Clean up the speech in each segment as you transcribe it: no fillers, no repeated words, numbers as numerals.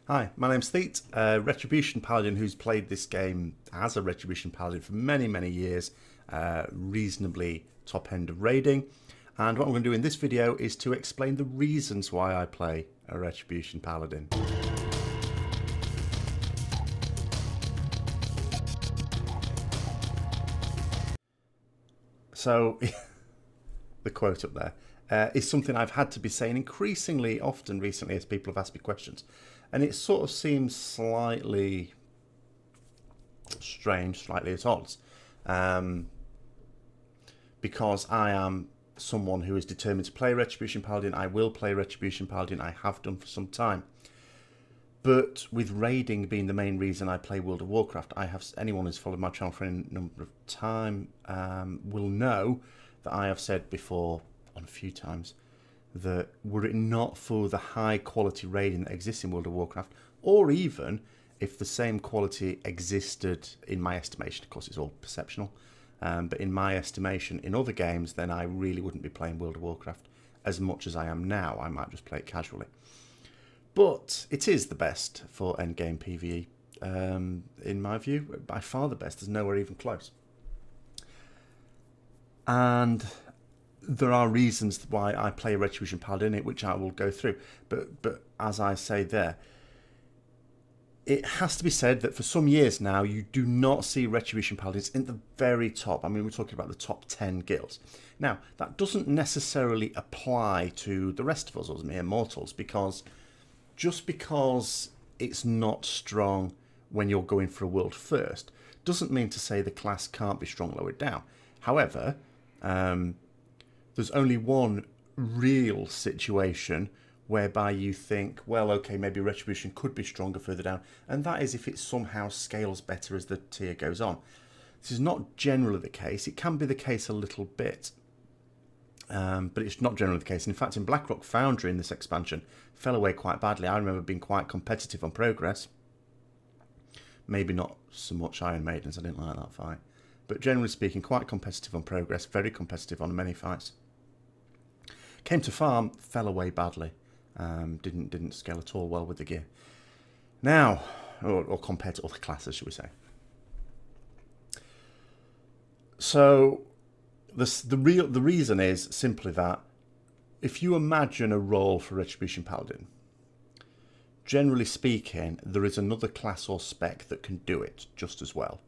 Hi, my name's Thete, Retribution Paladin who's played this game as a Retribution Paladin for many, many years, reasonably top end of raiding. And what I'm going to do in this video is to explain the reasons why I play a Retribution Paladin. So, the quote up there is something I've had to be saying increasingly often recently as people have asked me questions. And it sort of seems slightly strange, slightly at odds. Because I am someone who is determined to play Retribution Paladin. I will play Retribution Paladin. I have done for some time. But with raiding being the main reason I play World of Warcraft, anyone who's followed my channel for any number of time will know that I have said before on a few times that were it not for the high quality raiding that exists in World of Warcraft, or even if the same quality existed in my estimation, of course it's all perceptional, but in my estimation in other games, then I really wouldn't be playing World of Warcraft as much as I am now. I might just play it casually. But it is the best for endgame PvE, in my view. By far the best. There's nowhere even close. And there are reasons why I play Retribution Paladin in it, which I will go through. But as I say there, it has to be said that for some years now, you do not see Retribution Paladins in the very top. I mean, we're talking about the top 10 guilds. Now, that doesn't necessarily apply to the rest of us, as mere mortals, because just because it's not strong when you're going for a world first doesn't mean to say the class can't be strong lower down. However, there's only one real situation whereby you think, well, okay, maybe Retribution could be stronger further down, and that is if it somehow scales better as the tier goes on. This is not generally the case. It can be the case a little bit, but it's not generally the case. In fact, in Blackrock Foundry in this expansion, fell away quite badly. I remember being quite competitive on progress. Maybe not so much Iron Maidens, I didn't like that fight. But generally speaking, quite competitive on progress, very competitive on many fights. Came to farm, fell away badly. Didn't scale at all well with the gear. Now, or compared to other classes, should we say. So, the reason is simply that if you imagine a role for Retribution Paladin, generally speaking, there is another class or spec that can do it just as well.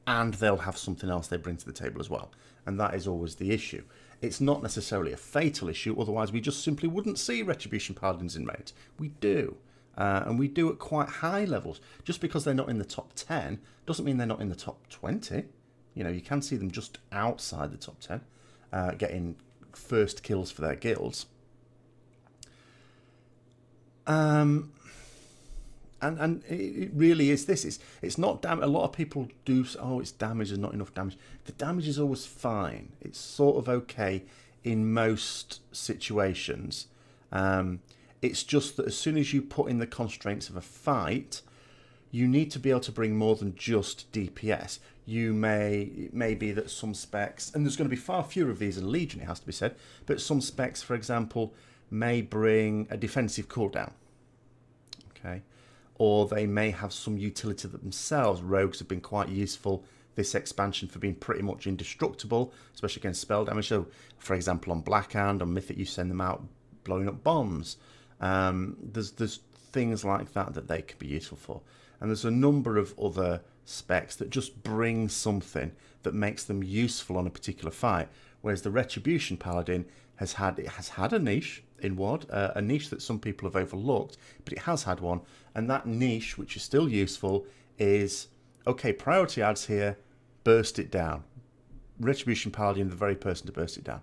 And they'll have something else they bring to the table as well. And that is always the issue. It's not necessarily a fatal issue, otherwise we just simply wouldn't see Retribution Paladins in raids. We do. And we do at quite high levels. Just because they're not in the top 10 doesn't mean they're not in the top 20. You know, you can see them just outside the top 10, getting first kills for their guilds. And it really is this. It's not damage. A lot of people do say, oh, it's damage, there's not enough damage. The damage is always fine. It's sort of okay in most situations. It's just that as soon as you put in the constraints of a fight, you need to be able to bring more than just DPS. It may be that some specs, and there's going to be far fewer of these in Legion, it has to be said, but some specs, for example, may bring a defensive cooldown. Okay. Or they may have some utility themselves. Rogues have been quite useful this expansion for being pretty much indestructible, especially against spell damage. So, for example, on Blackhand, on Mythic, you send them out blowing up bombs. There's things like that they can be useful for. And there's a number of other specs that just bring something that makes them useful on a particular fight. Whereas the Retribution Paladin has had a niche in WoD, a niche that some people have overlooked, but it has had one. And that niche, which is still useful, is, okay, priority adds here, burst it down. Retribution Paladin, the very person to burst it down.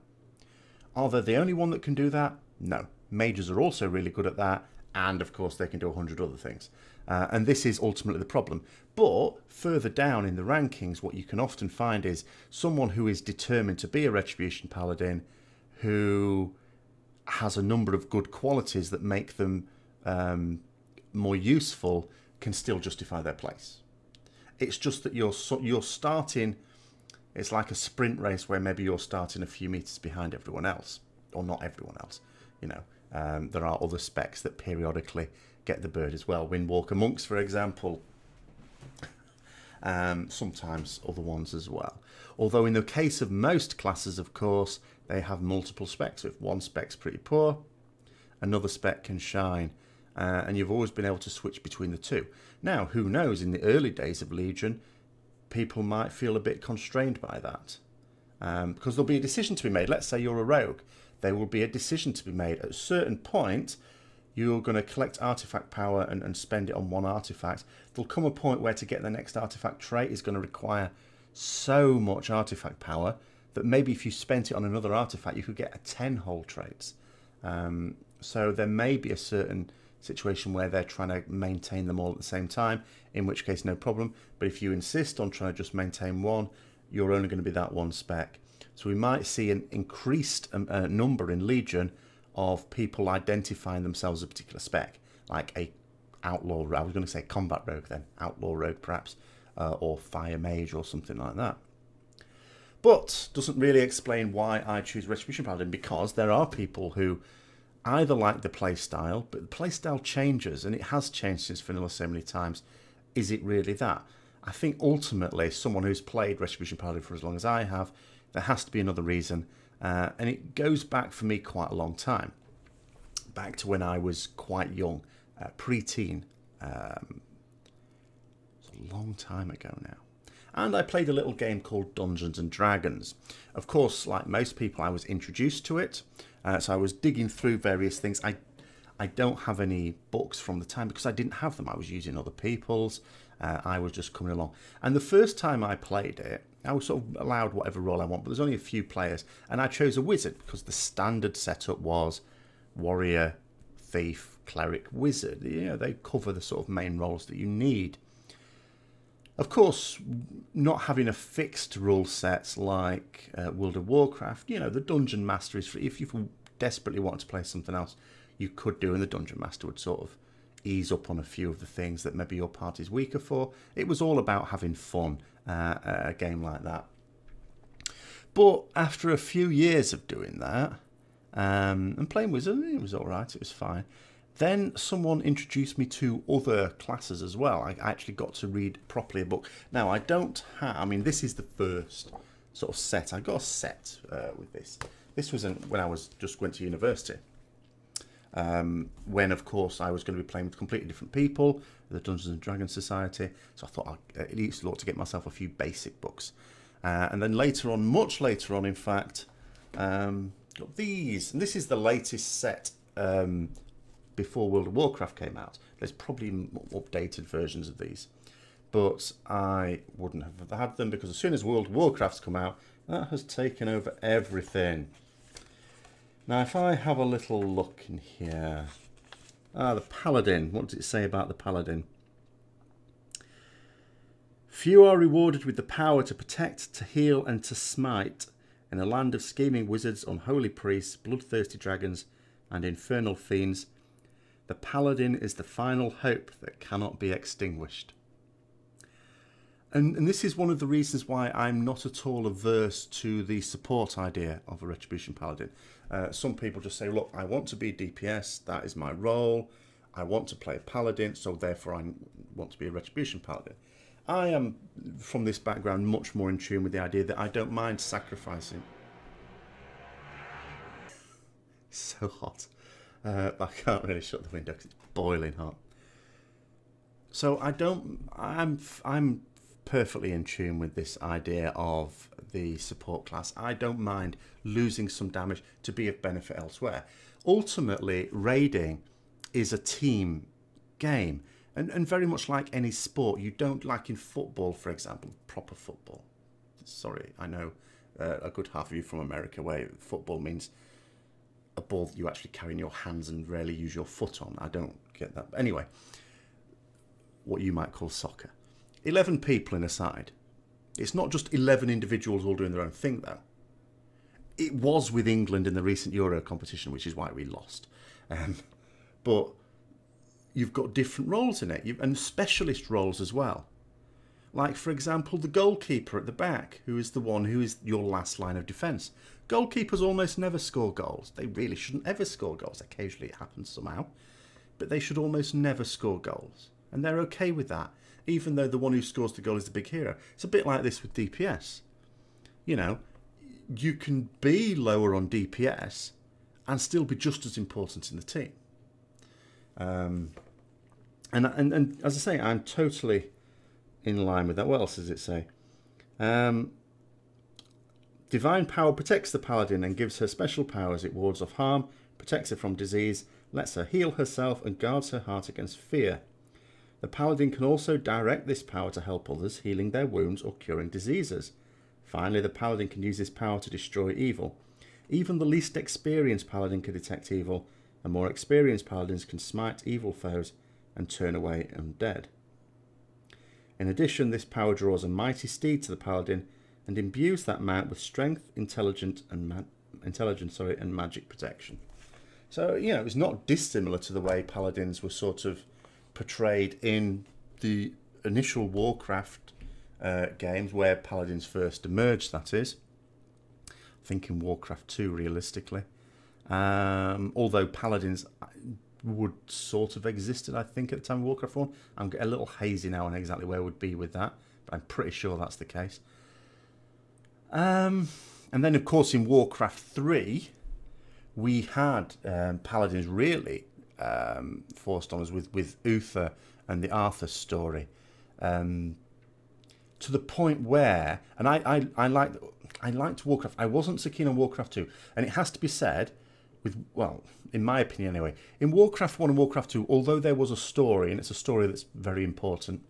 Are they the only one that can do that? No. Mages are also really good at that, and of course they can do 100 other things. And this is ultimately the problem. But further down in the rankings, what you can often find is someone who is determined to be a Retribution Paladin, who has a number of good qualities that make them more useful, can still justify their place. It's just that you're starting, it's like a sprint race where maybe you're starting a few meters behind everyone else, or not everyone else, you know. There are other specs that periodically get the bird as well. Windwalker monks, for example. Sometimes other ones as well. Although in the case of most classes, of course, they have multiple specs. So if one spec's pretty poor, another spec can shine. And you've always been able to switch between the two. Now, who knows, in the early days of Legion, people might feel a bit constrained by that. Because there'll be a decision to be made. Let's say you're a rogue. There will be a decision to be made. At a certain point, you're going to collect artifact power and spend it on one artifact. There'll come a point where to get the next artifact trait is going to require so much artifact power that maybe if you spent it on another artifact, you could get a 10 whole traits. So there may be a certain situation where they're trying to maintain them all at the same time, in which case no problem. But if you insist on trying to just maintain one, you're only going to be that one spec. So we might see an increased number in Legion of people identifying themselves as a particular spec, like a outlaw, I was going to say combat rogue then, outlaw rogue perhaps, or fire mage or something like that. But doesn't really explain why I choose Retribution Paladin, because there are people who either like the playstyle, but the playstyle changes, and it has changed since vanilla so many times. Is it really that? I think ultimately, someone who's played Retribution Paladin for as long as I have, there has to be another reason, and it goes back for me quite a long time. Back to when I was quite young, pre-teen. It's a long time ago now. And I played a little game called Dungeons and Dragons. Of course, like most people, I was introduced to it. So I was digging through various things. I don't have any books from the time because I didn't have them. I was using other people's. I was just coming along. And the first time I played it, I was sort of allowed whatever role I want, but there's only a few players. And I chose a wizard because the standard setup was warrior, thief, cleric, wizard. You know, they cover the sort of main roles that you need. Of course, not having a fixed rule set like World of Warcraft, you know, the Dungeon Master is free. If you desperately want to play something else, you could do, and the Dungeon Master would sort of ease up on a few of the things that maybe your party's weaker for. It was all about having fun, a game like that. But after a few years of doing that, and playing Wizard, it was all right, it was fine. Then someone introduced me to other classes as well. I actually got to read properly a book. Now, I don't have... I mean, this is the first sort of set. I got a set with this. This was when I just went to university. When, of course, I was going to be playing with completely different people, the Dungeons and Dragons Society. So I thought I at least ought to get myself a few basic books. And then later on, much later on, in fact, got these. And this is the latest set... before World of Warcraft came out. There's probably updated versions of these, but I wouldn't have had them because as soon as World of Warcraft's come out, that has taken over everything. Now, if I have a little look in here, the Paladin. What does it say about the Paladin? Few are rewarded with the power to protect, to heal, and to smite in a land of scheming wizards, unholy priests, bloodthirsty dragons, and infernal fiends. The Paladin is the final hope that cannot be extinguished. And this is one of the reasons why I'm not at all averse to the support idea of a Retribution Paladin. Some people just say, look, I want to be DPS, that is my role. I want to play a Paladin, so therefore I want to be a Retribution Paladin. I am, from this background, much more in tune with the idea that I don't mind sacrificing. So hot. I can't really shut the window because it's boiling hot. So I'm perfectly in tune with this idea of the support class. I don't mind losing some damage to be of benefit elsewhere. Ultimately, raiding is a team game. And very much like any sport, you don't, like in football, for example, proper football. Sorry, I know a good half of you from America where football means a ball that you actually carry in your hands and rarely use your foot on. I don't get that. But anyway, what you might call soccer. 11 people in a side. It's not just 11 individuals all doing their own thing, though. It was with England in the recent Euro competition, which is why we lost. But you've got different roles in it, and specialist roles as well. Like, for example, the goalkeeper at the back, who is the one who is your last line of defence. Goalkeepers almost never score goals. They really shouldn't ever score goals. Occasionally it happens somehow. but they should almost never score goals. And they're okay with that, even though the one who scores the goal is the big hero. It's a bit like this with DPS. You know, you can be lower on DPS and still be just as important in the team. And as I say, I'm totally in line with that. What else does it say? Divine power protects the paladin and gives her special powers. It wards off harm, protects her from disease, lets her heal herself, and guards her heart against fear. The paladin can also direct this power to help others, healing their wounds or curing diseases. Finally, the paladin can use this power to destroy evil. Even the least experienced paladin can detect evil, and more experienced paladins can smite evil foes and turn away undead. In addition, this power draws a mighty steed to the paladin and imbues that mount with strength, intelligence, and magic protection. So, you know, it's not dissimilar to the way paladins were sort of portrayed in the initial Warcraft games, where paladins first emerged, that is. I think in Warcraft 2, realistically. Although paladins would sort of existed, I think, at the time of Warcraft 1. I'm getting a little hazy now on exactly where it would be with that, but I'm pretty sure that's the case. And then, of course, in Warcraft 3, we had paladins really forced on us with Uther and the Arthur story, to the point where, and I liked Warcraft. I wasn't so keen on Warcraft 2, and it has to be said, well, in my opinion anyway, in Warcraft 1 and Warcraft 2, although there was a story, and it's a story that's very important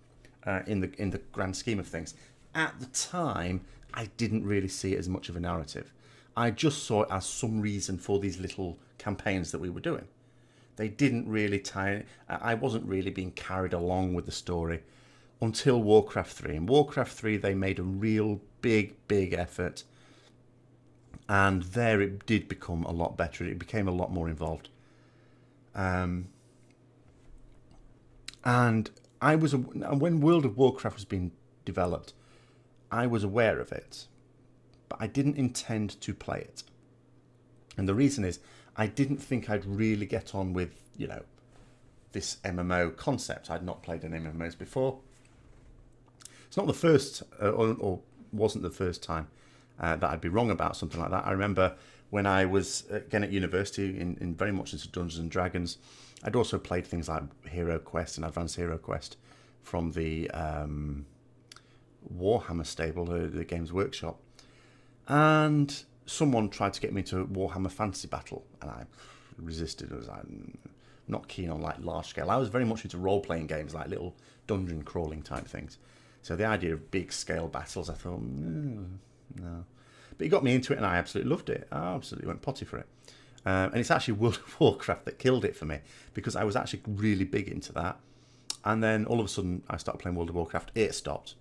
in the grand scheme of things, at the time I didn't really see it as much of a narrative. I just saw it as some reason for these little campaigns that we were doing. They didn't really tie. I wasn't really being carried along with the story until Warcraft 3. In Warcraft 3, they made a real big effort, and there it did become a lot better. It became a lot more involved. And I was, when World of Warcraft was being developed, I was aware of it, but I didn't intend to play it. And the reason is, I didn't think I'd really get on with, you know, this MMO concept. I'd not played any MMOs before. It's not the first, or wasn't the first time that I'd be wrong about something like that. I remember when I was, again, at university, in very much into Dungeons and Dragons, I'd also played things like Hero Quest and Advanced Hero Quest from the Warhammer stable, the Games Workshop. And someone tried to get me into Warhammer Fantasy Battle, and I resisted. I was like, not keen on like large scale. I was very much into role-playing games, like little dungeon crawling type things. So the idea of big scale battles, I thought, no. But he got me into it, and I absolutely loved it. I absolutely went potty for it. And it's actually World of Warcraft that killed it for me, because I was actually really big into that. And then all of a sudden, I started playing World of Warcraft. It stopped.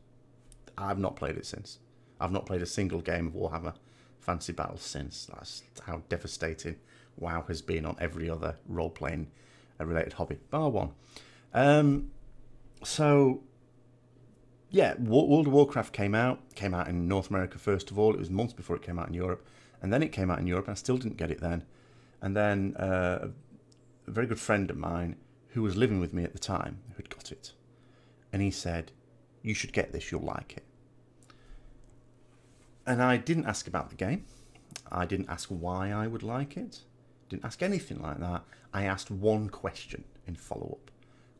I've not played it since. I've not played a single game of Warhammer Fantasy Battle since. That's how devastating WoW has been on every other role-playing related hobby, bar one. So, yeah, World of Warcraft came out in North America first of all. It was months before it came out in Europe, and then it came out in Europe, and I still didn't get it then. And then a very good friend of mine who was living with me at the time, who'd got it, and he said, "You should get this, you'll like it." And I didn't ask about the game. I didn't ask why I would like it. Didn't ask anything like that. I asked one question in follow-up.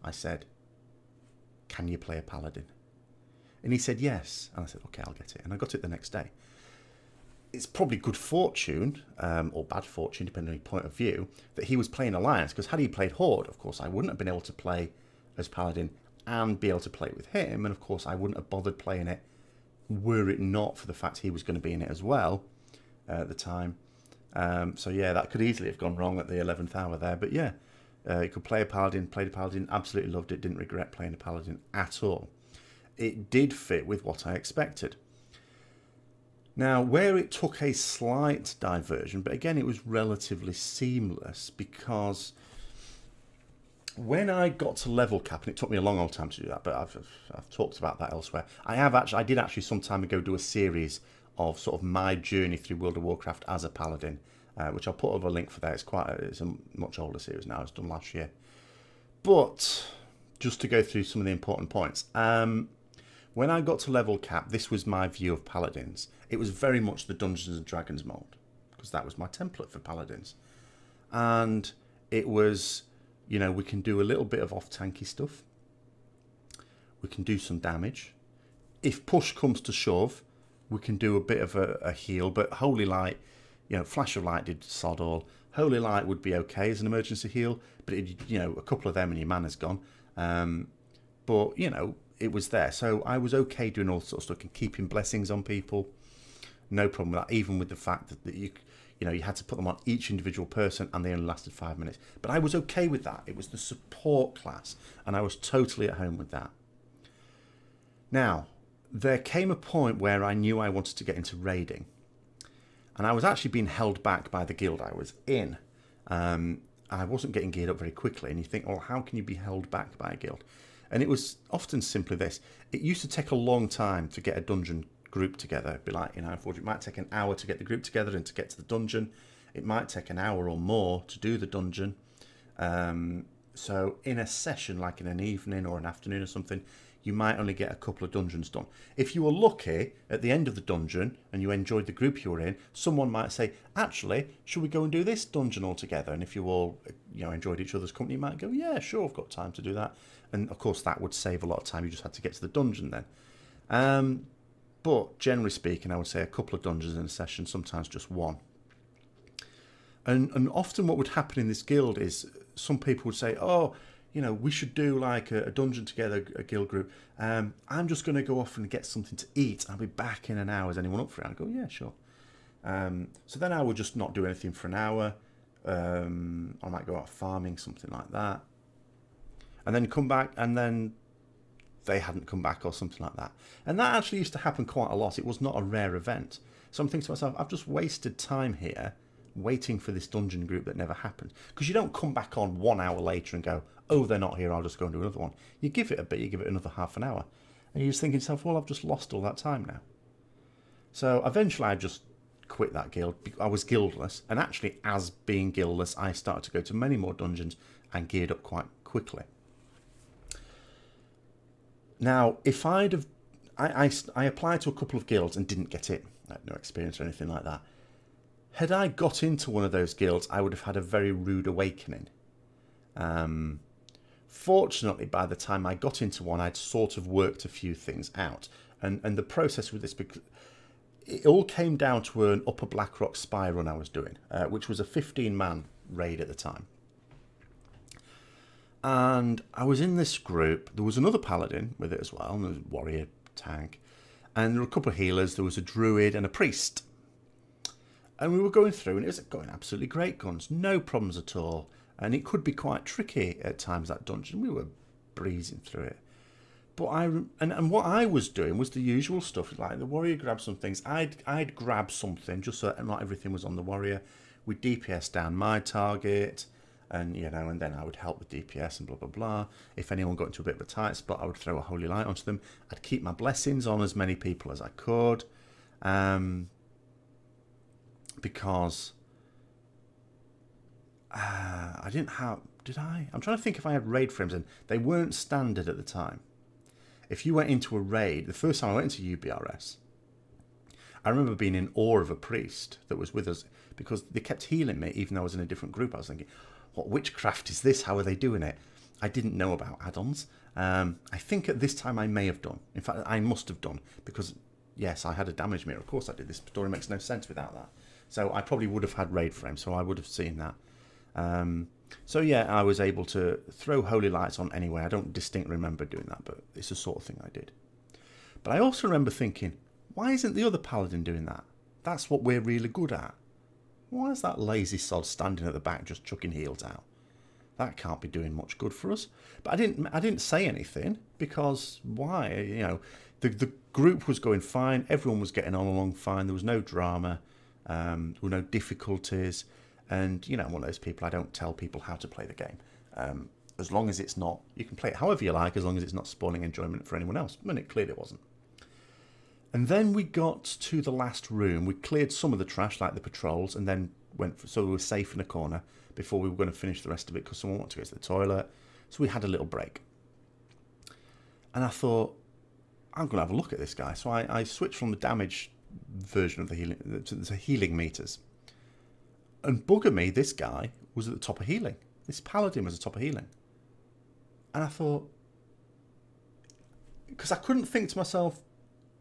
I said, "Can you play a paladin?" And he said yes. And I said, "Okay, I'll get it." And I got it the next day. It's probably good fortune, or bad fortune, depending on your point of view, that he was playing Alliance, because had he played Horde, of course, I wouldn't have been able to play as Paladin and be able to play with him, and of course, I wouldn't have bothered playing it were it not for the fact he was going to be in it as well at the time. So yeah, that could easily have gone wrong at the 11th hour there, but yeah, you could play a Paladin, played a Paladin, absolutely loved it, didn't regret playing a Paladin at all. It did fit with what I expected. Now, where it took a slight diversion, but again, it was relatively seamless, because when I got to level cap, and it took me a long old time to do that, but I've talked about that elsewhere. I did actually some time ago do a series of sort of my journey through World of Warcraft as a Paladin, which I'll put over a link for that. It's a much older series now. It's done last year. But just to go through some of the important points. When I got to level cap, this was my view of paladins. It was very much the Dungeons and Dragons mold, because that was my template for paladins. And it was, you know, we can do a little bit of off-tanky stuff. We can do some damage. If push comes to shove, we can do a bit of a heal. But Holy Light, you know, Flash of Light did sod all. Holy Light would be okay as an emergency heal, but it, you know, a couple of them and your mana's gone. But you know, it was there, so I was okay doing all sorts of stuff and keeping blessings on people. No problem with that, even with the fact that you know, you had to put them on each individual person and they only lasted 5 minutes. But I was okay with that. It was the support class, and I was totally at home with that. Now, there came a point where I knew I wanted to get into raiding, and I was actually being held back by the guild I was in. I wasn't getting geared up very quickly, and you think, well, how can you be held back by a guild? And it was often simply this. It used to take a long time to get a dungeon group together. It'd be like, you know, it might take an hour to get the group together and to get to the dungeon. It might take an hour or more to do the dungeon. So in a session, like in an evening or an afternoon or something, you might only get a couple of dungeons done. If you were lucky at the end of the dungeon and you enjoyed the group you were in, someone might say, actually, should we go and do this dungeon all together? And if you all, you know, enjoyed each other's company, you might go, yeah, sure, I've got time to do that. And of course, that would save a lot of time. You just had to get to the dungeon then. But generally speaking, I would say a couple of dungeons in a session, sometimes just one. And often what would happen in this guild is some people would say, oh, you know, we should do like a dungeon together, a guild group. I'm just going to go off and get something to eat. I'll be back in an hour. Is anyone up for it? I'd go, yeah, sure. So then I would just not do anything for an hour. I might go out farming, something like that. And then come back, and then they hadn't come back or something like that. And that actually used to happen quite a lot. It was not a rare event. So I'm thinking to myself, I've just wasted time here waiting for this dungeon group that never happened. Because you don't come back on 1 hour later and go, oh, they're not here, I'll just go and do another one. You give it a bit, you give it another half an hour. And you're just thinking to yourself, well, I've just lost all that time now. So eventually I just quit that guild. I was guildless. And actually, as being guildless, I started to go to many more dungeons and geared up quite quickly. Now, if I'd have... I applied to a couple of guilds and didn't get it. I had no experience or anything like that. Had I got into one of those guilds, I would have had a very rude awakening. Fortunately, by the time I got into one, I'd sort of worked a few things out. And the process with this, because it all came down to an Upper Blackrock spy run I was doing, which was a 15-man raid at the time. And I was in this group. There was another paladin with it as well, and there was a warrior, tank, and there were a couple of healers. There was a druid and a priest. And we were going through, and it was going absolutely great guns, no problems at all. And it could be quite tricky at times, that dungeon. We were breezing through it. But and what I was doing was the usual stuff. Like the warrior grabbed some things. I'd grab something just so that not everything was on the warrior. We'd DPS down my target, and you know, and then I would help with DPS and blah blah blah. If anyone got into a bit of a tight spot, I would throw a holy light onto them. I'd keep my blessings on as many people as I could, because I didn't have... Did I? I'm trying to think if I had raid frames in. They weren't standard at the time. If you went into a raid, the first time I went into UBRS, I remember being in awe of a priest that was with us because they kept healing me even though I was in a different group. I was thinking, what witchcraft is this? How are they doing it? I didn't know about add-ons. I think at this time I may have done. In fact, I must have done because, yes, I had a damage mirror. Of course I did. This story makes no sense without that. So I probably would have had raid frames, so I would have seen that. So yeah, I was able to throw holy lights on anyway. I don't distinctly remember doing that, but it's the sort of thing I did. But I also remember thinking, why isn't the other paladin doing that? That's what we're really good at. Why is that lazy sod standing at the back just chucking heals out? That can't be doing much good for us. But I didn't say anything because why? You know, the group was going fine. Everyone was getting on along fine. There was no drama. There were no difficulties. And, you know, I'm one of those people, I don't tell people how to play the game. As long as it's not, you can play it however you like, as long as it's not spoiling enjoyment for anyone else. And it clearly wasn't. And then we got to the last room. We cleared some of the trash, like the patrols, and then went, so we were safe in a corner before we were going to finish the rest of it, because someone wanted to go to the toilet, So we had a little break. And I thought, I'm going to have a look at this guy. So I switched from the damage version of the healing to the healing meters. And bugger me, this guy was at the top of healing. This paladin was at the top of healing. And I thought, because I couldn't think to myself,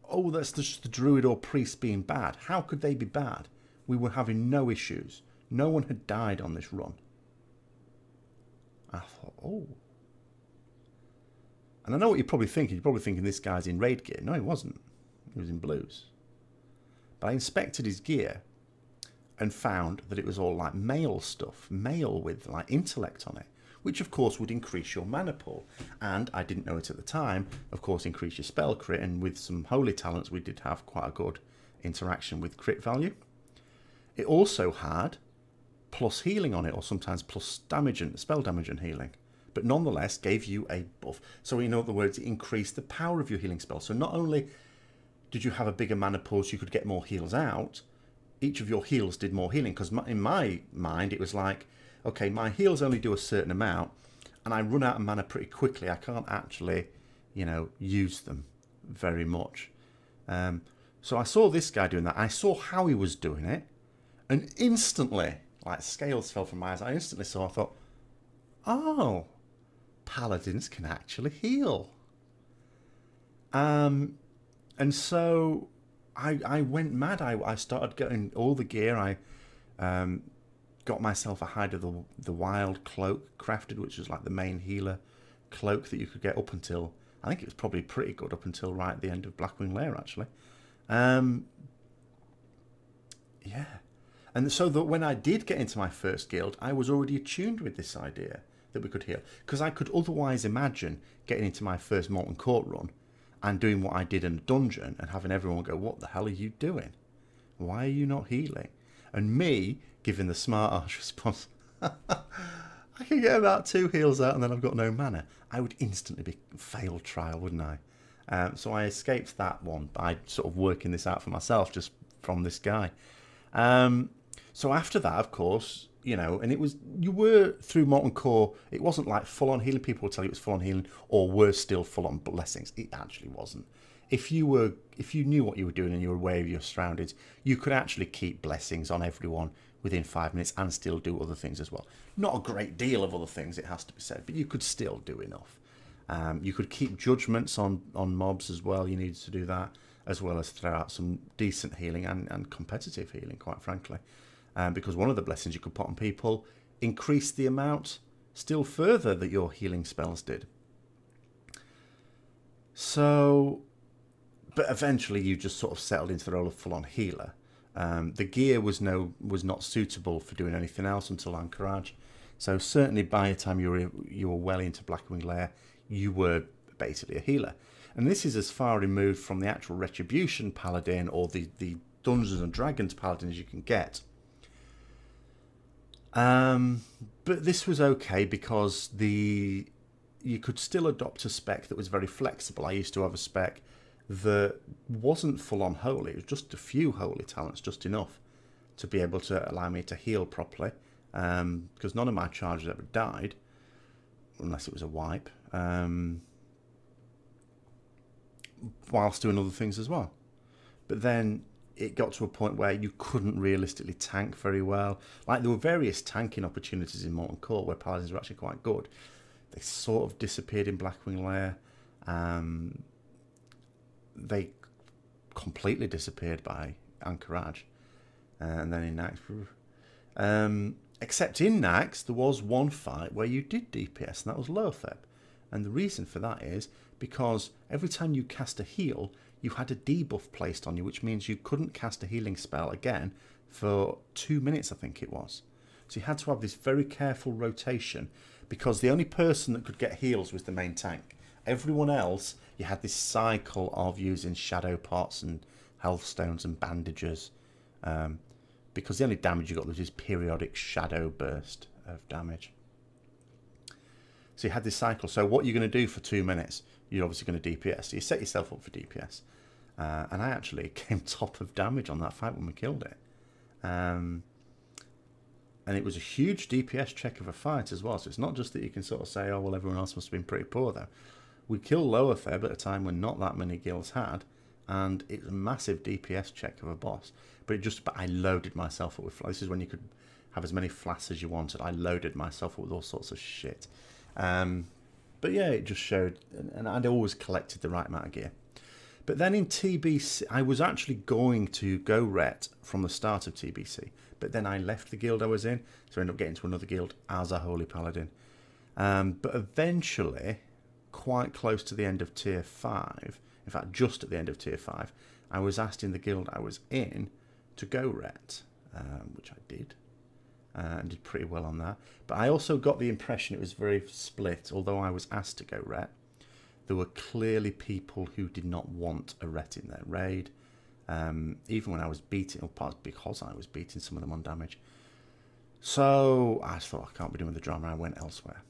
oh, that's just the druid or priest being bad. How could they be bad? We were having no issues. No one had died on this run. I thought, oh. And I know what you're probably thinking. You're probably thinking this guy's in raid gear. No, he wasn't. He was in blues. But I inspected his gear and found that it was all like mail stuff. Mail with like intellect on it. Which of course would increase your mana pool. And I didn't know it at the time, of course increase your spell crit, and with some holy talents we did have quite a good interaction with crit value. It also had plus healing on it, or sometimes plus damage and spell damage and healing. But nonetheless gave you a buff. So in other words, it increased the power of your healing spell. So not only did you have a bigger mana pool so you could get more heals out, each of your heals did more healing. Because in my mind it was like, okay, my heals only do a certain amount, and I run out of mana pretty quickly. I can't actually, you know, use them very much. So I saw this guy doing that. I saw how he was doing it, and instantly, like scales fell from my eyes. I instantly saw, I thought, oh, paladins can actually heal. And so I went mad. I started getting all the gear. I got myself a Hide of the Wild cloak crafted, which was like the main healer cloak that you could get up until, I think it was probably pretty good up until right at the end of Blackwing Lair, actually. Yeah. And so that when I did get into my first guild, I was already attuned with this idea that we could heal. Because I could otherwise imagine getting into my first Molten Court run and doing what I did in a dungeon and having everyone go, what the hell are you doing? Why are you not healing? And me giving the smart ass response, I can get about 2 heals out and then I've got no mana. I would instantly be failed trial, wouldn't I? So I escaped that one by sort of working this out for myself just from this guy. So after that, of course, you know, and it was, you were through Molten Core, it wasn't like full-on healing. People would tell you it was full-on healing, or worse still, full-on blessings. It actually wasn't. If you knew what you were doing and you were aware of your surroundings, you could actually keep blessings on everyone within 5 minutes and still do other things as well. Not a great deal of other things, it has to be said, but you could still do enough. You could keep judgments on mobs as well. You needed to do that, as well as throw out some decent healing and competitive healing, quite frankly. Because one of the blessings you could put on people increased the amount still further that your healing spells did. So, but eventually you just sort of settled into the role of full-on healer. The gear was not suitable for doing anything else until Anchorage. So certainly by the time you were well into Blackwing Lair, you were basically a healer. And this is as far removed from the actual Retribution Paladin or the Dungeons and Dragons Paladin as you can get. But this was okay because you could still adopt a spec that was very flexible. I used to have a spec that wasn't full-on holy. It was just a few holy talents, just enough to be able to allow me to heal properly. Because none of my charges ever died, unless it was a wipe, whilst doing other things as well. But then it got to a point where you couldn't realistically tank very well. Like, there were various tanking opportunities in Molten Core where paladins were actually quite good. They sort of disappeared in Blackwing Lair. They completely disappeared by Anchorage. And then in Nax, except in Nax, there was one fight where you did DPS, and that was Lotheb. And the reason for that is because every time you cast a heal, you had a debuff placed on you, which means you couldn't cast a healing spell again for 2 minutes, I think it was. So you had to have this very careful rotation, because the only person that could get heals was the main tank. Everyone else, you had this cycle of using shadow pots and health stones and bandages, because the only damage you got was this periodic shadow burst of damage. So you had this cycle. So what you're going to do for 2 minutes, you're obviously going to DPS. So you set yourself up for DPS. And I actually came top of damage on that fight when we killed it. And And it was a huge DPS check of a fight as well. So it's not just that you can sort of say, oh, well, everyone else must have been pretty poor, though. We killed Lowertheb at a time when not that many guilds had. And it was a massive DPS check of a boss. But I loaded myself up with flasks. This is when you could have as many flasks as you wanted. I loaded myself up with all sorts of shit. But yeah, it just showed. And I'd always collected the right amount of gear. But then in TBC, I was actually going to go Ret from the start of TBC. But then I left the guild I was in. So I ended up getting to another guild as a Holy Paladin. But eventually, quite close to the end of Tier 5, in fact, just at the end of Tier 5, I was asked in the guild I was in to go Ret, which I did, and did pretty well on that. But I also got the impression it was very split. Although I was asked to go Ret, there were clearly people who did not want a Ret in their raid. Even when I was beating, or part because I was beating some of them on damage. So I thought, I can't be doing the drama, I went elsewhere.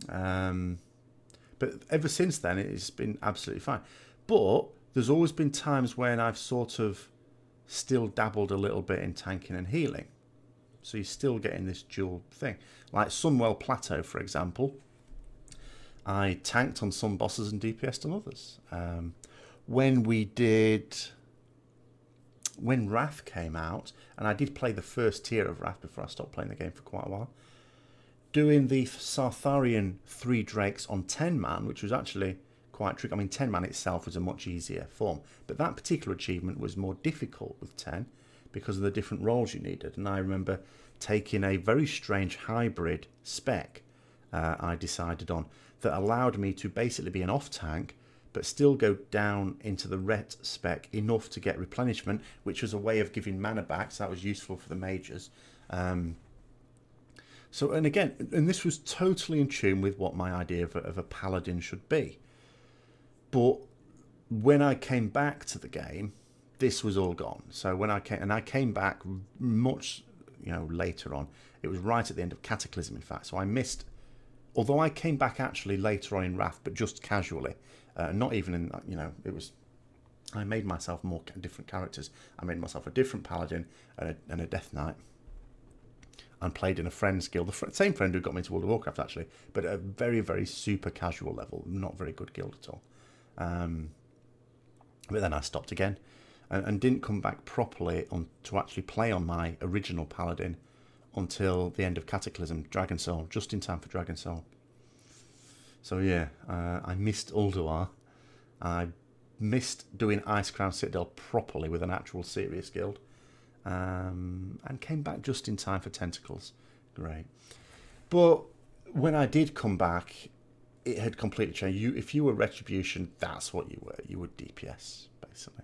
But ever since then, it's been absolutely fine. But there's always been times when I've sort of still dabbled a little bit in tanking and healing. So you're still getting this dual thing. Like Sunwell Plateau, for example. I tanked on some bosses and DPS'd on others. When Wrath came out, and I did play the first tier of Wrath before I stopped playing the game for quite a while, doing the Sartharian 3 Drakes on 10 man, which was actually quite tricky. I mean, 10 man itself was a much easier form, but that particular achievement was more difficult with 10 because of the different roles you needed. And I remember taking a very strange hybrid spec I decided on that allowed me to basically be an off tank but still go down into the Ret spec enough to get replenishment, which was a way of giving mana back, so that was useful for the mages. So, and again, and this was totally in tune with what my idea of a paladin should be. But when I came back to the game, this was all gone. So when I came back much, later on. It was right at the end of Cataclysm, in fact. So I missed, although I came back actually later on in Wrath, but just casually, not even in, it was. I made myself more different characters. I made myself a different paladin and a death knight. And played in a friend's guild, the same friend who got me into World of Warcraft actually, but at a very, very super casual level, not very good guild at all. But then I stopped again and didn't come back properly to actually play on my original paladin until the end of Cataclysm, Dragon Soul, just in time for Dragon Soul. So yeah, I missed Ulduar. I missed doing Icecrown Citadel properly with an actual serious guild. And came back just in time for Tentacles. Great. But when I did come back, it had completely changed. If you were Retribution, that's what you were. You were DPS, basically.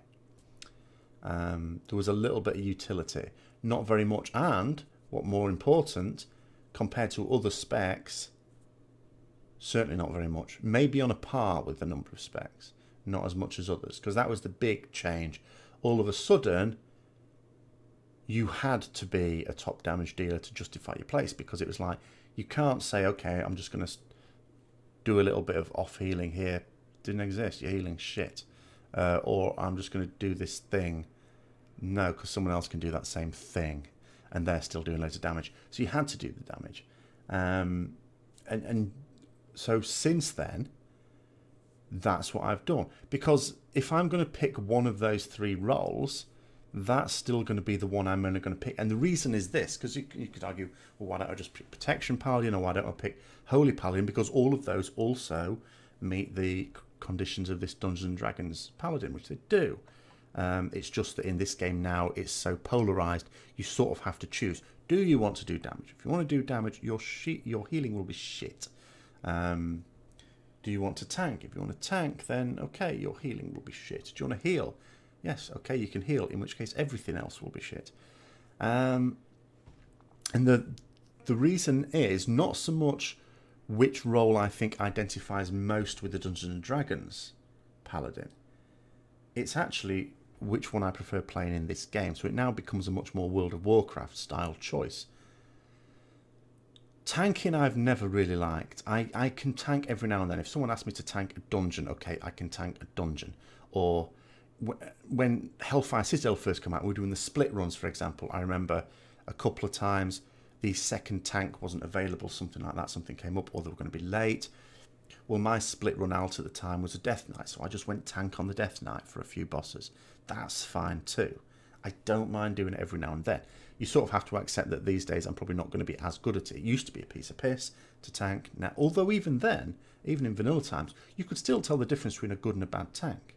There was a little bit of utility. Not very much. And, what more important, compared to other specs, certainly not very much. Maybe on a par with the number of specs. Not as much as others. Because that was the big change. All of a sudden, you had to be a top damage dealer to justify your place, because it was like, you can't say, okay, I'm just going to do a little bit of off healing here. Didn't exist. You're healing shit. Or I'm just going to do this thing. No, because someone else can do that same thing and they're still doing loads of damage. So you had to do the damage. And so since then, that's what I've done. Because if I'm going to pick one of those 3 roles, that's still going to be the one I'm only going to pick. And the reason is this, because you could argue, well, why don't I just pick Protection Paladin, or why don't I pick Holy Paladin? Because all of those also meet the conditions of this Dungeons & Dragons Paladin, which they do. It's just that in this game now, it's so polarized, you sort of have to choose. Do you want to do damage? If you want to do damage, your healing will be shit. Do you want to tank? If you want to tank, then okay, your healing will be shit. Do you want to heal? Yes, okay, you can heal, in which case everything else will be shit. And the reason is not so much which role I think identifies most with the Dungeons & Dragons Paladin. It's actually which one I prefer playing in this game. So it now becomes a much more World of Warcraft style choice. Tanking I've never really liked. I can tank every now and then. If someone asks me to tank a dungeon, okay, I can tank a dungeon. Or when Hellfire Citadel first came out, we were doing the split runs, for example. I remember a couple of times the second tank wasn't available, something like that, something came up, or they were going to be late. Well, my split run out at the time was a Death Knight, so I just went tank on the Death Knight for a few bosses. That's fine too. I don't mind doing it every now and then. You sort of have to accept that these days I'm probably not going to be as good at it. It used to be a piece of piss to tank. Now, although even then, even in vanilla times, you could still tell the difference between a good and a bad tank.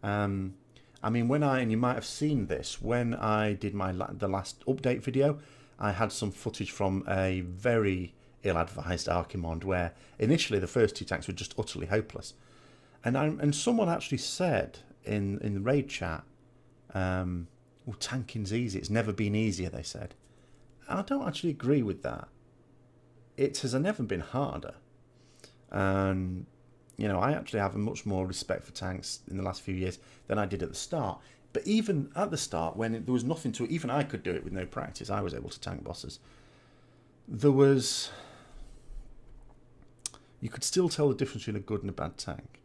I mean, and you might have seen this, when I did the last update video, I had some footage from a very ill-advised Archimond where initially the first 2 tanks were just utterly hopeless. And someone actually said in the raid chat, well, tanking's easy. It's never been easier, they said. I don't actually agree with that. It has never been harder. And, you know, I actually have a much more respect for tanks in the last few years than I did at the start. But even at the start, when there was nothing to it, even I could do it with no practice. I was able to tank bosses. You could still tell the difference between a good and a bad tank.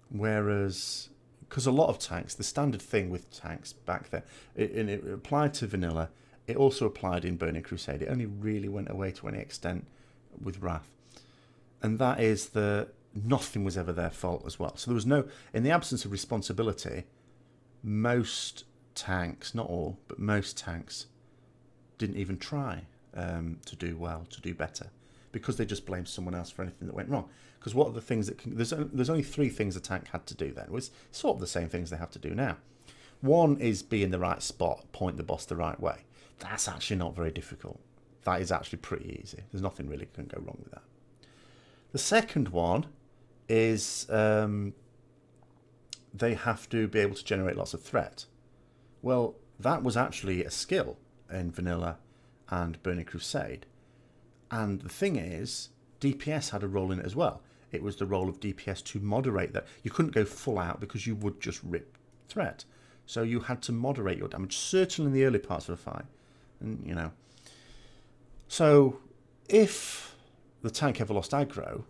Whereas, because a lot of tanks, the standard thing with tanks back then, it applied to vanilla, it also applied in Burning Crusade. It only really went away to any extent with Wrath. And that is that nothing was ever their fault as well. So there was no, in the absence of responsibility, most tanks, not all, but most tanks didn't even try to do well, to do better, because they just blamed someone else for anything that went wrong. Because what are the things that there's only 3 things a tank had to do then. It was sort of the same things they have to do now. One is be in the right spot, point the boss the right way. That's actually not very difficult. That is actually pretty easy. There's nothing really can go wrong with that. The second one is they have to be able to generate lots of threat. Well, that was actually a skill in Vanilla and Burning Crusade. And the thing is, DPS had a role in it as well. It was the role of DPS to moderate that. You couldn't go full out because you would just rip threat. So you had to moderate your damage, certainly in the early parts of the fight. And, you know. So if the tank ever lost aggro,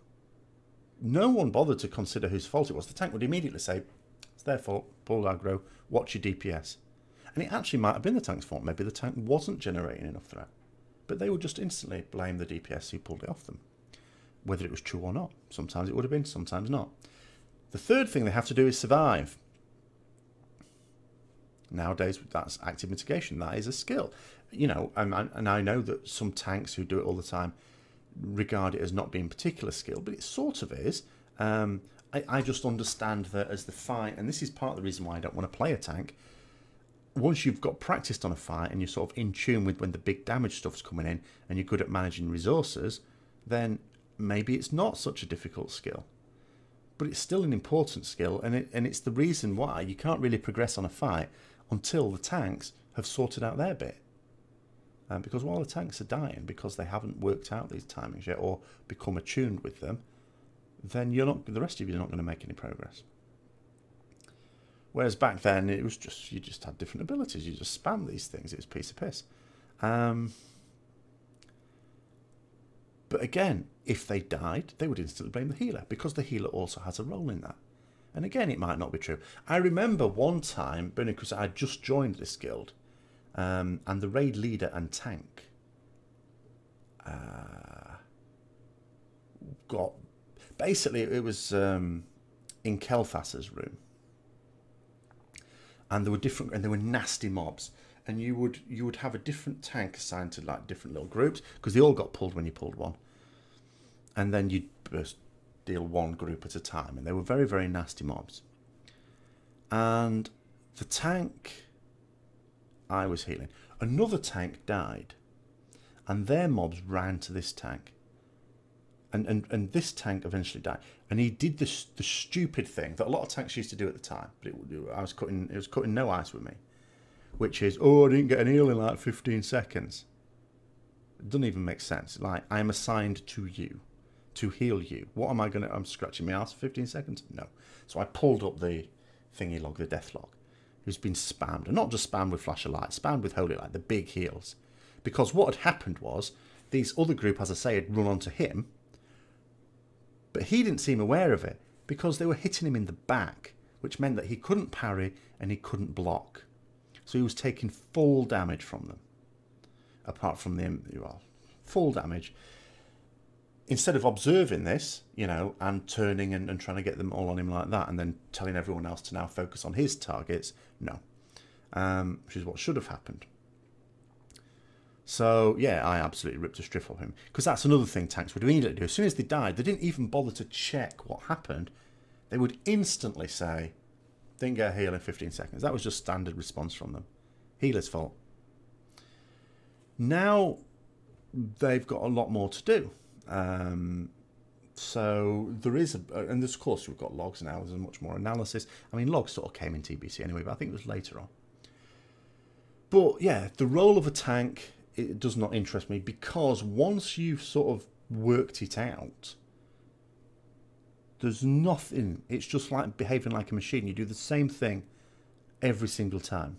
no one bothered to consider whose fault it was. The tank would immediately say, it's their fault, pull aggro, watch your DPS. And it actually might have been the tank's fault. Maybe the tank wasn't generating enough threat. But they would just instantly blame the DPS who pulled it off them, whether it was true or not. Sometimes it would have been, sometimes not. The third thing they have to do is survive. Nowadays, that's active mitigation. That is a skill. You know, and I know that some tanks who do it all the time regard it as not being particular skill, but it sort of is. I just understand that as the fight, and this is part of the reason why I don't want to play a tank, once you've got practiced on a fight and you're sort of in tune with when the big damage stuff's coming in and you're good at managing resources, then maybe it's not such a difficult skill. But it's still an important skill, and it's the reason why you can't really progress on a fight until the tanks have sorted out their bit. Because while the tanks are dying because they haven't worked out these timings yet or become attuned with them, then the rest of you are not going to make any progress. Whereas back then, it was you just had different abilities. You just spam these things. It was a piece of piss. But again, if they died, they would instantly blame the healer, because the healer also has a role in that. And again, it might not be true. I remember one time, Burning Crusade, I just joined this guild, and the raid leader and tank got... Basically, it was in Kel'Thas's room. And there were nasty mobs, and you would have a different tank assigned to like different little groups, because they all got pulled when you pulled one, and then you'd just deal one group at a time, and they were very, very nasty mobs. And the tank I was healing, another tank died, and their mobs ran to this tank, and this tank eventually died. And he did the stupid thing that a lot of tanks used to do at the time, but it was cutting no ice with me, which is, oh, I didn't get an heal in like 15 seconds. It doesn't even make sense. Like, I am assigned to you to heal you. What am I going to... I'm scratching my ass for 15 seconds? No. So I pulled up the thingy log, the death log, who's been spammed. And not just spammed with Flash of Light, spammed with Holy Light, the big heals. Because what had happened was, these other group, as I say, had run onto him, but he didn't seem aware of it, because they were hitting him in the back, which meant that he couldn't parry and he couldn't block. So he was taking full damage from them. apart from the full damage. Instead of observing this, you know, and turning and trying to get them all on him like that, and then telling everyone else to now focus on his targets, no. Which is what should have happened. So, yeah, I absolutely ripped a strip of him. Because that's another thing tanks would immediately do. As soon as they died, they didn't even bother to check what happened. They would instantly say, didn't get a heal in 15 seconds. That was just standard response from them. Healer's fault. Now, they've got a lot more to do. So there is, and of course we've got logs now, there's much more analysis. I mean, logs sort of came in TBC anyway, but I think it was later on. But yeah, the role of a tank, it does not interest me, because once you've sort of worked it out, there's nothing, it's just like behaving like a machine. You do the same thing every single time.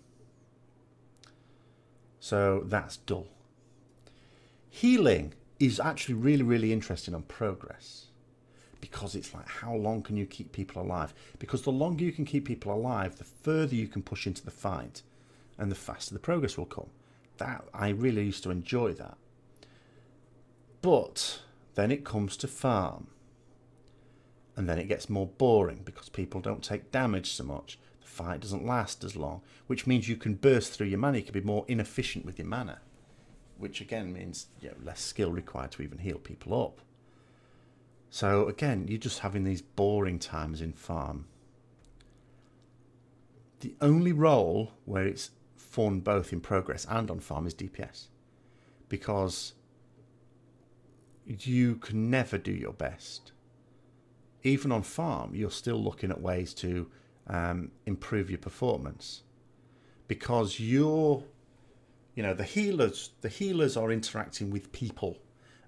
So that's dull. Healing is actually really, really interesting on progress, because it's like, how long can you keep people alive? Because the longer you can keep people alive, the further you can push into the fight, and the faster the progress will come. That, I really used to enjoy that. But then it comes to farm, and then it gets more boring because people don't take damage so much. The fight doesn't last as long, which means you can burst through your mana. You can be more inefficient with your mana, which again means, you know, less skill required to even heal people up. So again, you're just having these boring times in farm. The only role where it's fun both in progress and on farm is DPS, because you can never do your best. Even on farm, you're still looking at ways to improve your performance, because you're, you know, the healers are interacting with people,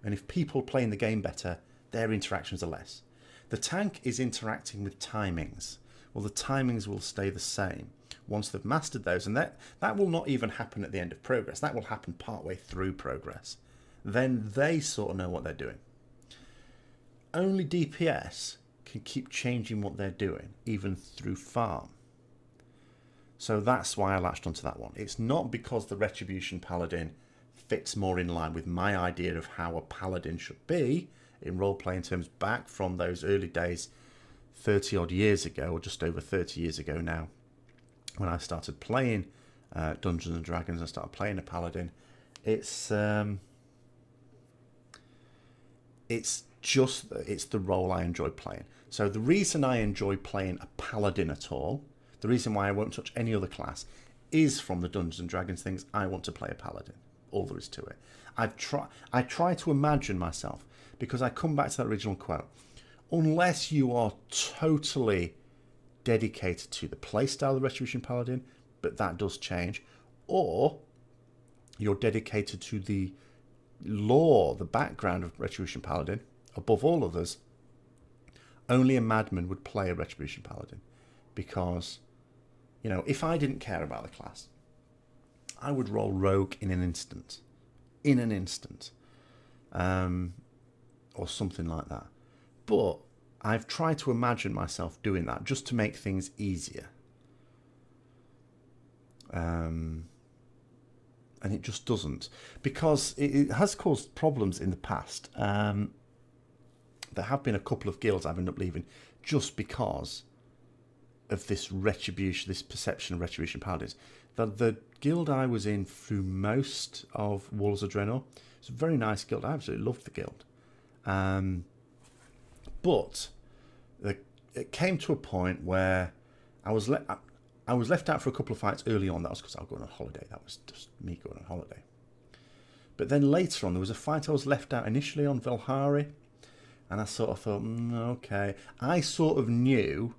and if people are playing the game better, their interactions are less. The tank is interacting with timings. Well, the timings will stay the same once they've mastered those, and that will not even happen at the end of progress. That will happen partway through progress. Then they sort of know what they're doing. Only DPS can keep changing what they're doing, even through farm. So that's why I latched onto that one. It's not because the Retribution Paladin fits more in line with my idea of how a Paladin should be in roleplay in terms back from those early days 30 odd years ago, or just over 30 years ago now, when I started playing Dungeons and Dragons. I started playing a Paladin. It's the role I enjoy playing. So the reason I enjoy playing a Paladin at all, the reason why I won't touch any other class, is from the Dungeons and Dragons things. I want to play a Paladin. All there is to it. I try to imagine myself, because I come back to that original quote. Unless you are totally dedicated to the playstyle of the Retribution Paladin, but that does change, or you're dedicated to the lore, the background of Retribution Paladin, above all others, only a madman would play a Retribution Paladin. Because, you know, if I didn't care about the class, I would roll Rogue in an instant. In an instant. Or something like that. But I've tried to imagine myself doing that just to make things easier. And it just doesn't. Because it has caused problems in the past. There have been a couple of guilds I've ended up leaving just because of this retribution, this perception of Retribution Paladins. The guild I was in through most of Walls of Draenor, it's a very nice guild. I absolutely loved the guild. But it came to a point where I was left out for a couple of fights early on. That was because I was going on holiday. That was just me going on holiday. But then later on, there was a fight I was left out initially on Velhari, and I sort of thought, okay. I sort of knew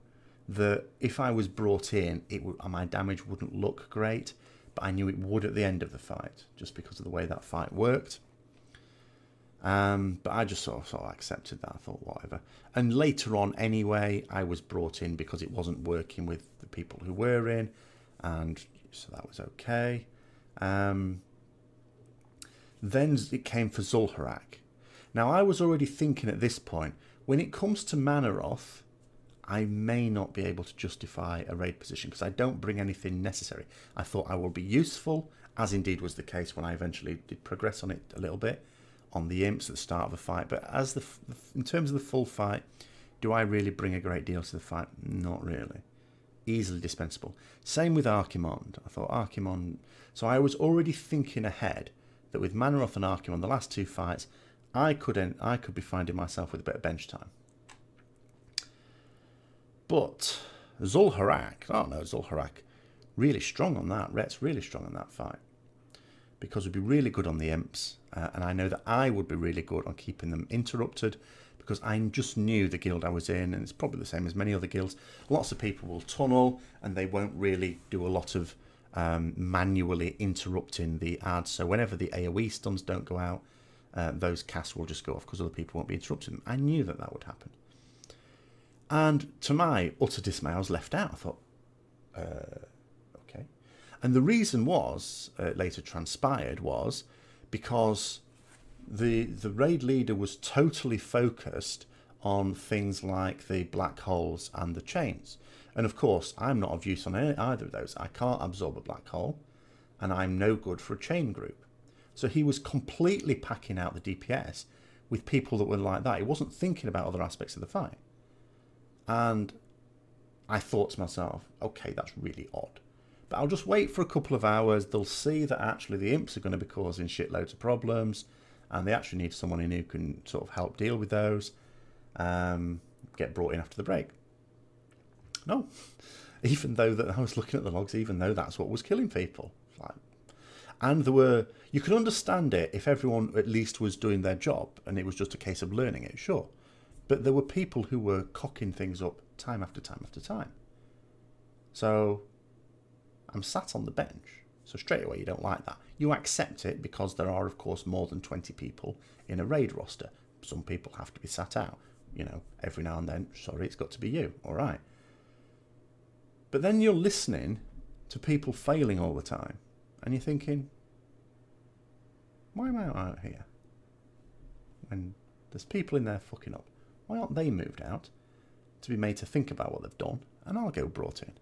that if I was brought in, my damage wouldn't look great, but I knew it would at the end of the fight, just because of the way that fight worked. But I just sort of accepted that. I thought, whatever. And later on, anyway, I was brought in because it wasn't working with the people who were in, and so that was okay. Then it came for Zul'Harak. Now, I was already thinking at this point, when it comes to Manaroth, I may not be able to justify a raid position because I don't bring anything necessary. I thought I will be useful as indeed was the case when I eventually did progress on it a little bit, on the imps at the start of the fight. But as in terms of the full fight, do I really bring a great deal to the fight? Not really. Easily dispensable. Same with Archimonde. I thought Archimonde... So I was already thinking ahead that with Manoroth and Archimonde, the last 2 fights, I could be finding myself with a bit of bench time. But Zul'Harak, really strong on that. Ret's really strong on that fight. Because we'd be really good on the imps. And I know that I would be really good on keeping them interrupted, because I just knew the guild I was in, and it's probably the same as many other guilds. Lots of people will tunnel, and they won't really do a lot of manually interrupting the ads. So whenever the AoE stuns don't go out, those casts will just go off because other people won't be interrupting them. I knew that that would happen. And to my utter dismay, I was left out. I thought, okay. And the reason was, later transpired, was because the raid leader was totally focused on things like the black holes and the chains. And of course, I'm not of use on either of those. I can't absorb a black hole, and I'm no good for a chain group. So he was completely packing out the DPS with people that were like that. He wasn't thinking about other aspects of the fight. And I thought to myself, okay, that's really odd. But I'll just wait for a couple of hours. They'll see that actually the imps are going to be causing shitloads of problems, and they actually need someone in who can sort of help deal with those. Get brought in after the break. No. Even though that I was looking at the logs, even though that's what was killing people. And there were... You could understand it if everyone at least was doing their job and it was just a case of learning it, sure. But there were people who were cocking things up time after time after time. So I'm sat on the bench. So straight away you don't like that. You accept it because there are, of course, more than 20 people in a raid roster. Some people have to be sat out. You know, every now and then, sorry, it's got to be you. All right. But then you're listening to people failing all the time. And you're thinking, why am I out here? When there's people in there fucking up. Why aren't they moved out to be made to think about what they've done? And I'll go brought in.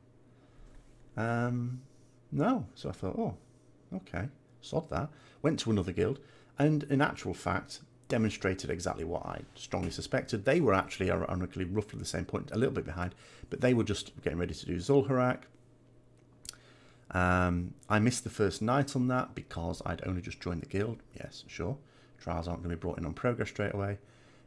No. So I thought, oh, okay, sod that. Went to another guild, and in actual fact, demonstrated exactly what I strongly suspected. They were actually, ironically, roughly the same point, a little bit behind, but they were just getting ready to do Zul'Harak. I missed the first night on that because I'd only just joined the guild. Yes, sure. Trials aren't going to be brought in on progress straight away.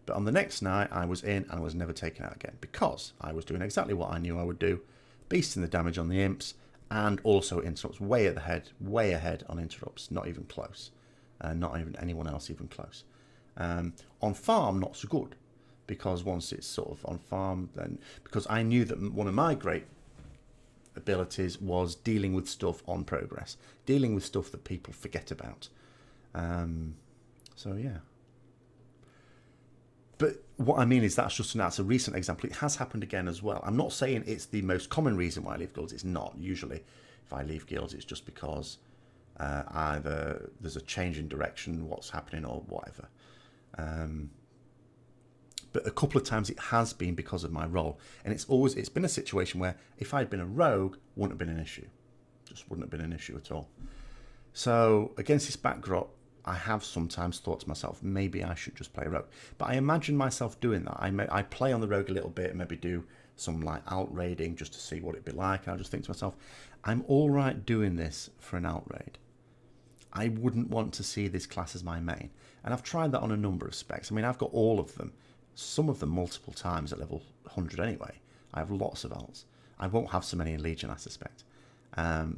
But on the next night, I was in and I was never taken out again because I was doing exactly what I knew I would do, beasting the damage on the imps, and also interrupts way ahead on interrupts, not even close. Not even anyone else even close. On farm, not so good, because once it's sort of on farm, then because I knew that one of my great abilities was dealing with stuff on progress, dealing with stuff that people forget about. So yeah. But what I mean is that's a recent example. It has happened again as well. I'm not saying it's the most common reason why I leave guilds. It's not. Usually, if I leave guilds, it's just because either there's a change in direction, what's happening, or whatever. But a couple of times it has been because of my role. And it's been a situation where if I'd been a rogue, wouldn't have been an issue. Just wouldn't have been an issue at all. So against this backdrop, I have sometimes thought to myself, maybe I should just play rogue. But I imagine myself doing that. I play on the rogue a little bit, maybe do some like alt raiding just to see what it'd be like. And I just think to myself, I'm all right doing this for an alt raid. I wouldn't want to see this class as my main. And I've tried that on a number of specs. I mean, I've got all of them. Some of them multiple times at level 100 anyway. I have lots of alts. I won't have so many in Legion, I suspect.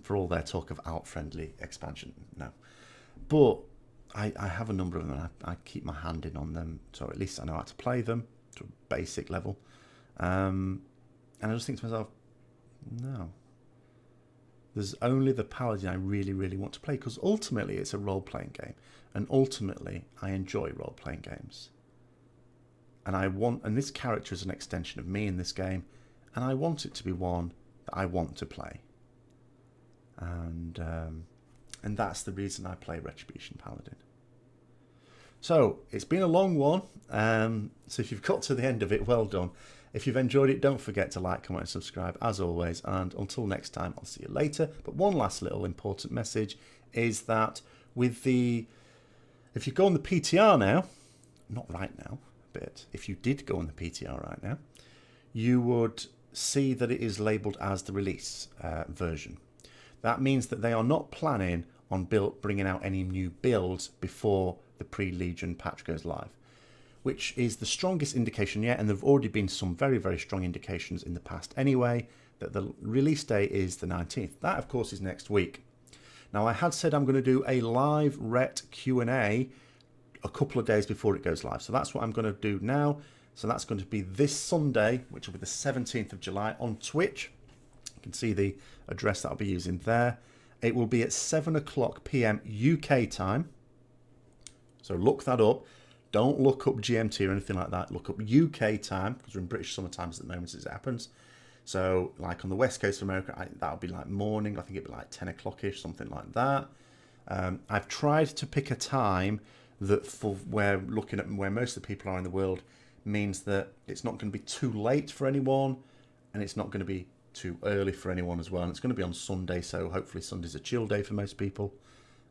For all their talk of alt-friendly expansion, no. But I have a number of them, and I keep my hand in on them, so at least I know how to play them to a basic level. And I just think to myself, no. There's only the Paladin I really, really want to play, because ultimately it's a role-playing game, and ultimately I enjoy role-playing games. And this character is an extension of me in this game, and I want it to be one that I want to play. And that's the reason I play Retribution Paladin. So it's been a long one. So if you've got to the end of it, well done. If you've enjoyed it, don't forget to like, comment, and subscribe as always. And until next time, I'll see you later. But one last little important message. is that with the, if you go on the PTR now, not right now, but if you did go on the PTR right now, you would see that it is labelled as the release version. That means that they are not planning on bringing out any new builds before the pre-Legion patch goes live, which is the strongest indication yet, and there have already been some very, very strong indications in the past anyway, that the release date is the 19th. That, of course, is next week. Now, I had said I'm going to do a live Ret Q&A a couple of days before it goes live. So that's what I'm going to do now. So that's going to be this Sunday, which will be the 17th of July on Twitch. You can see the address that I'll be using there. It will be at 7 o'clock PM UK time. So look that up. Don't look up GMT or anything like that. Look up UK time, because we're in British summer times at the moment as it happens. So like on the west coast of America, that'll be like morning. I think it'll be like 10 o'clock-ish, something like that. I've tried to pick a time that for where looking at where most of the people are in the world means that it's not going to be too late for anyone, and it's not going to be too early for anyone as well. And it's going to be on Sunday, so hopefully Sunday's a chill day for most people.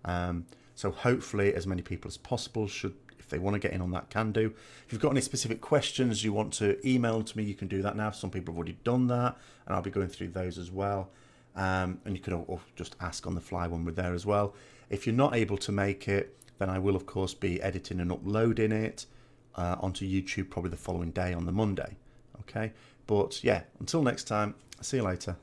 So hopefully as many people as possible should, if they want to get in on that, can do. If you've got any specific questions you want to email to me, you can do that now. Some people have already done that, and I'll be going through those as well. And you can just ask on the fly when we're there as well. If you're not able to make it, then I will, of course, be editing and uploading it onto YouTube probably the following day on the Monday. Okay? But, yeah, until next time, see you later.